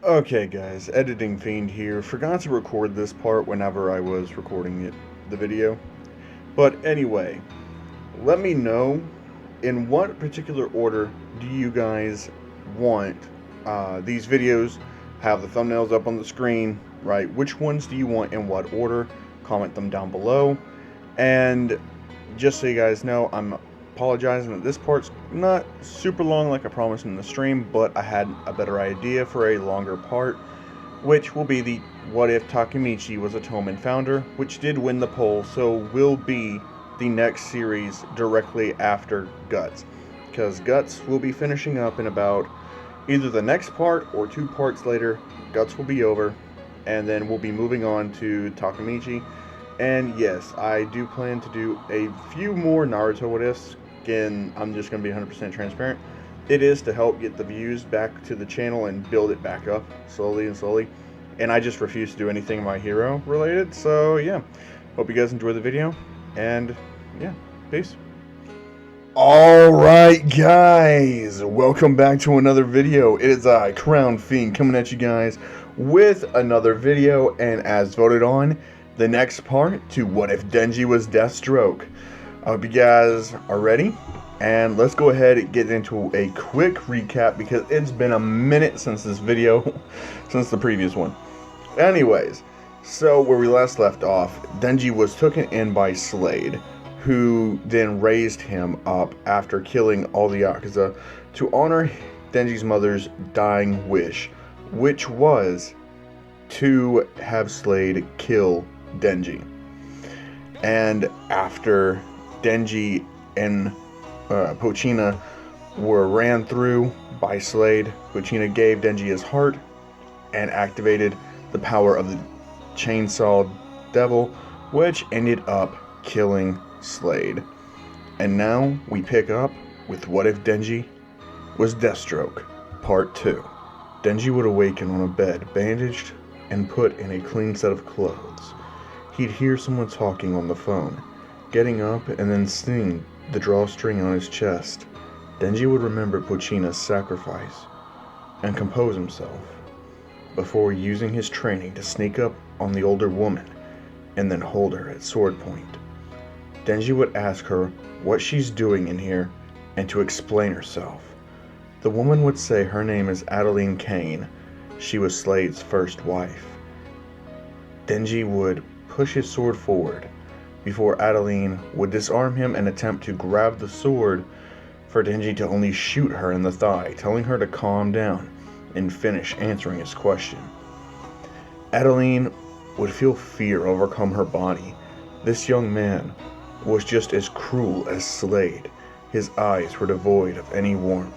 Okay guys, Editing Fiend here. Forgot to record this part whenever I was recording the video. But anyway, let me know in what particular order do you guys want these videos. Have the thumbnails up on the screen, right? Which ones do you want in what order? Comment them down below. And just so you guys know, I'm apologizing that this part's not super long like I promised in the stream, but I had a better idea for a longer part, which will be the What If Takemichi Was a Toman Founder, which did win the poll, so will be the next series directly after Guts. Because Guts will be finishing up in about either the next part or 2 parts later. Guts will be over, and then we'll be moving on to Takemichi. And yes, I do plan to do a few more Naruto what ifs. Again, I'm just going to be 100% transparent. It is to help get the views back to the channel and build it back up slowly and slowly. And I just refuse to do anything My Hero related. So yeah, hope you guys enjoy the video. And yeah, peace. Alright guys, welcome back to another video. It is I, Crown Fiend, coming at you guys with another video, and as voted on, the next part to What If Denji Was Deathstroke. I hope you guys are ready, and let's go ahead and get into a quick recap because it's been a minute since this video, since the previous one. Anyways, so where we last left off, Denji was taken in by Slade, who then raised him up after killing all the Yakuza to honor Denji's mother's dying wish, which was to have Slade kill Denji. And after Denji and Pochina were ran through by Slade, Pochina gave Denji his heart and activated the power of the Chainsaw Devil, which ended up killing Slade. And now we pick up with What If Denji Was Deathstroke, Part 2. Denji would awaken on a bed, bandaged and put in a clean set of clothes. He'd hear someone talking on the phone, getting up and then seeing the drawstring on his chest. Denji would remember Pochina's sacrifice and compose himself before using his training to sneak up on the older woman and then hold her at sword point. Denji would ask her what she's doing in here and to explain herself. The woman would say her name is Adeline Kane. She was Slade's first wife. Denji would push his sword forward before Adeline would disarm him and attempt to grab the sword for Denji to only shoot her in the thigh, telling her to calm down and finish answering his question. Adeline would feel fear overcome her body. This young man was just as cruel as Slade. His eyes were devoid of any warmth.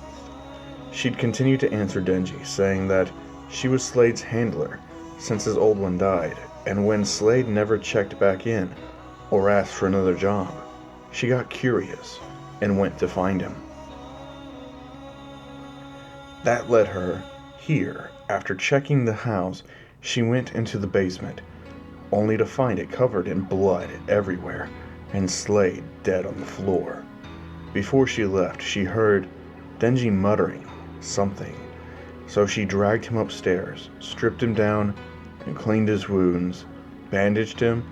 She'd continue to answer Denji, saying that she was Slade's handler since his old one died, and when Slade never checked back in or asked for another job, she got curious and went to find him. That led her here. After checking the house, she went into the basement, only to find it covered in blood everywhere and Slade dead on the floor. Before she left, she heard Denji muttering something, so she dragged him upstairs, stripped him down, and cleaned his wounds, bandaged him,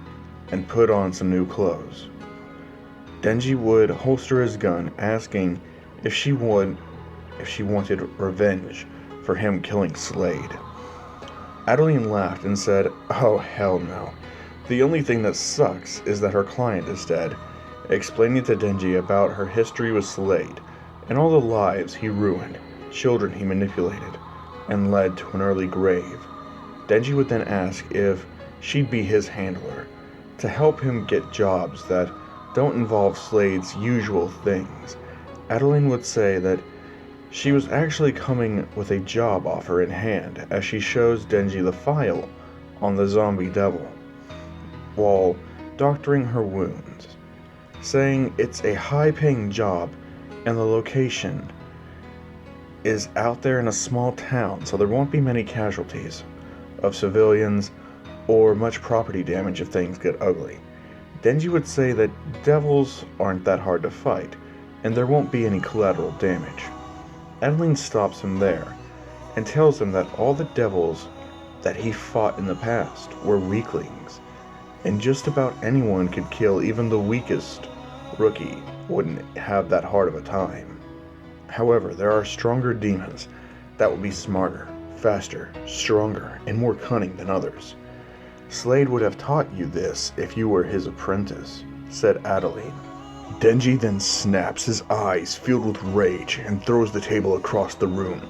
and put on some new clothes. Denji would holster his gun, asking if she wanted revenge for him killing Slade. Adeline laughed and said, "Oh hell no. The only thing that sucks is that her client is dead," explaining to Denji about her history with Slade and all the lives he ruined, children he manipulated, and led to an early grave. Denji would then ask if she'd be his handler to help him get jobs that don't involve Slade's usual things. Adeline would say that she was actually coming with a job offer in hand as she shows Denji the file on the zombie devil while doctoring her wounds, saying it's a high-paying job and the location is out there in a small town, so there won't be many casualties of civilians or much property damage if things get ugly. Denji would say that devils aren't that hard to fight, and there won't be any collateral damage. Adeline stops him there, and tells him that all the devils that he fought in the past were weaklings, and just about anyone could kill. Even the weakest rookie wouldn't have that hard of a time. However, there are stronger demons that will be smarter, faster, stronger, and more cunning than others. Slade would have taught you this if you were his apprentice, said Adeline. Denji then snaps, his eyes filled with rage, and throws the table across the room,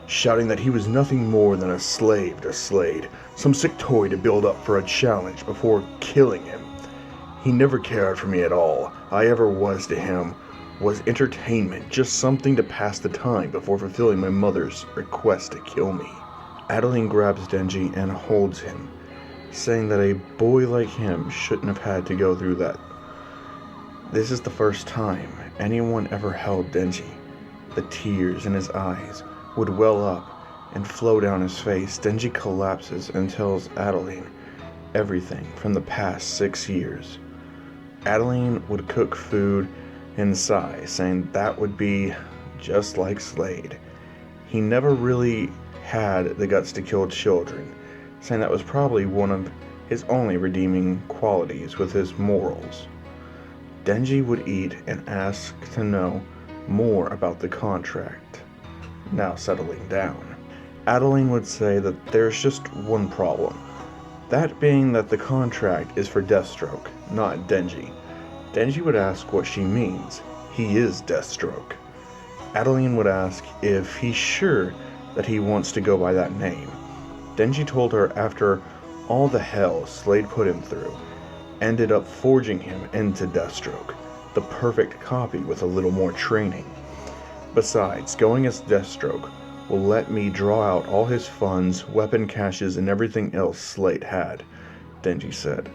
shouting that he was nothing more than a slave to Slade, some sick toy to build up for a challenge before killing him. He never cared for me at all. I ever was to him was entertainment, just something to pass the time before fulfilling my mother's request to kill me. Adeline grabs Denji and holds him, saying that a boy like him shouldn't have had to go through that. This is the first time anyone ever held Denji. The tears in his eyes would well up and flow down his face. Denji collapses and tells Adeline everything from the past 6 years. Adeline would cook food and sigh, saying that would be just like Slade. He never really had the guts to kill children, saying that was probably one of his only redeeming qualities with his morals. Denji would eat and ask to know more about the contract. Now settling down, Adeline would say that there's just one problem, that being that the contract is for Deathstroke, not Denji. Denji would ask what she means. He is Deathstroke. Adeline would ask if he's sure that he wants to go by that name. Denji told her after all the hell Slade put him through, ended up forging him into Deathstroke, the perfect copy with a little more training. Besides, going as Deathstroke will let me draw out all his funds, weapon caches, and everything else Slade had, Denji said.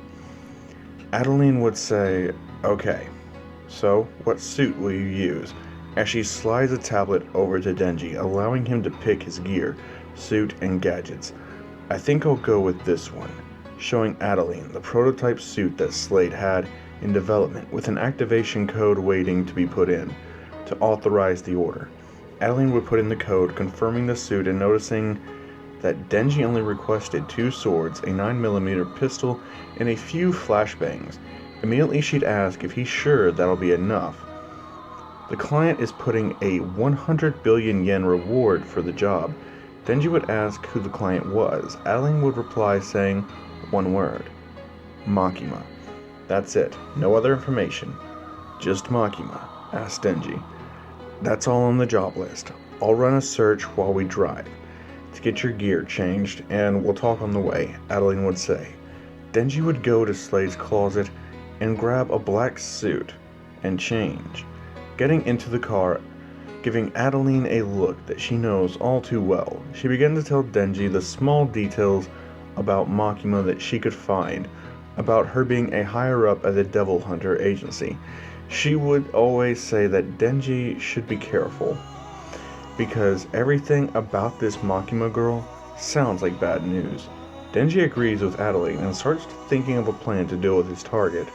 Adeline would say, okay, so what suit will you use? As she slides a tablet over to Denji, allowing him to pick his gear, suit, and gadgets. I think I'll go with this one, showing Adeline the prototype suit that Slade had in development with an activation code waiting to be put in to authorize the order. Adeline would put in the code, confirming the suit and noticing that Denji only requested 2 swords, a 9mm pistol, and a few flashbangs. Immediately she'd ask if he's sure that'll be enough. The client is putting a 100 billion yen reward for the job. Denji would ask who the client was. Adeline would reply saying one word, Makima. That's it, no other information. Just Makima, asked Denji. That's all on the job list. I'll run a search while we drive to get your gear changed, and we'll talk on the way, Adeline would say. Denji would go to Slade's closet and grab a black suit and change. Getting into the car, giving Adeline a look that she knows all too well, she began to tell Denji the small details about Makima that she could find, about her being a higher-up at the Devil Hunter agency. She would always say that Denji should be careful, because everything about this Makima girl sounds like bad news. Denji agrees with Adeline and starts thinking of a plan to deal with his target.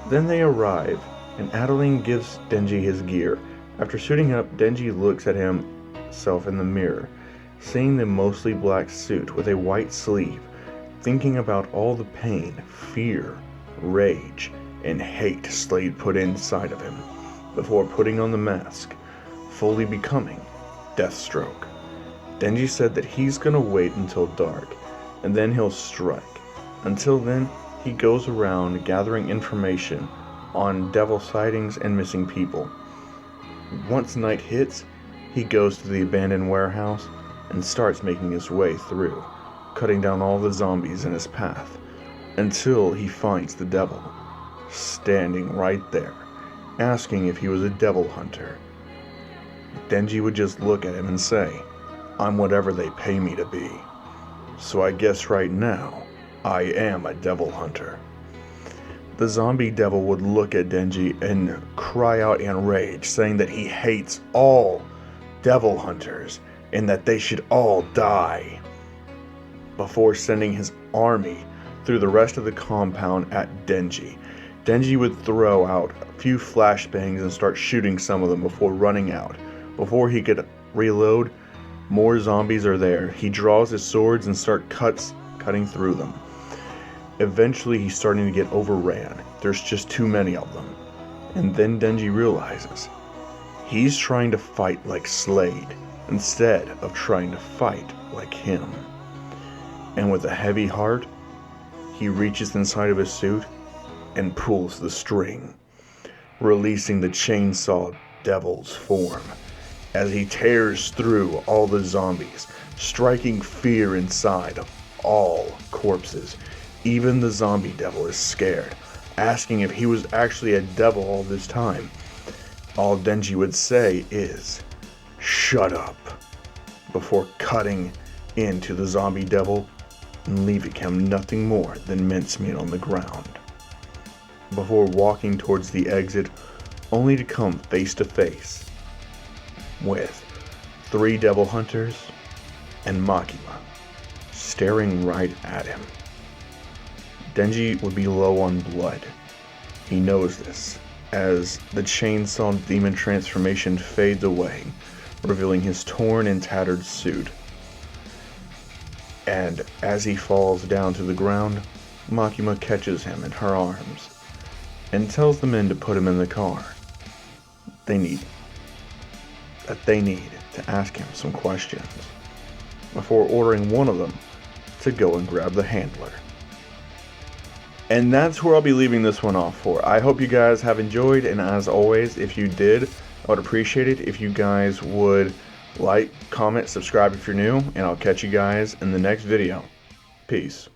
Then they arrive, and Adeline gives Denji his gear. After suiting up, Denji looks at himself in the mirror, seeing the mostly black suit with a white sleeve, thinking about all the pain, fear, rage, and hate Slade put inside of him before putting on the mask, fully becoming Deathstroke. Denji said that he's gonna wait until dark, and then he'll strike. Until then, he goes around gathering information on devil sightings and missing people. Once night hits, he goes to the abandoned warehouse and starts making his way through, cutting down all the zombies in his path, until he finds the devil, standing right there, asking if he was a devil hunter. Denji would just look at him and say, I'm whatever they pay me to be. So I guess right now, I am a devil hunter. The zombie devil would look at Denji and cry out in rage, saying that he hates all devil hunters and that they should all die, before sending his army through the rest of the compound at Denji. Denji would throw out a few flashbangs and start shooting some of them before running out. Before he could reload, More zombies are there. He draws his swords and starts cutting through them. Eventually, he's starting to get overran. There's just too many of them. And then Denji realizes he's trying to fight like Slade instead of trying to fight like him. And with a heavy heart, he reaches inside of his suit and pulls the string, releasing the chainsaw devil's form as he tears through all the zombies, striking fear inside of all corpses. Even the zombie devil is scared, asking if he was actually a devil all this time. All Denji would say is, "Shut up," before cutting into the zombie devil and leaving him nothing more than mincemeat on the ground. Before walking towards the exit, only to come face to face with 3 devil hunters and Makima staring right at him. Denji would be low on blood. He knows this as the chainsaw demon transformation fades away, revealing his torn and tattered suit. And as he falls down to the ground, Makima catches him in her arms and tells the men to put him in the car. They need to ask him some questions before ordering one of them to go and grab the handler. And that's where I'll be leaving this one off for. I hope you guys have enjoyed, and as always, if you did, I would appreciate it if you guys would like, comment, subscribe if you're new, and I'll catch you guys in the next video. Peace.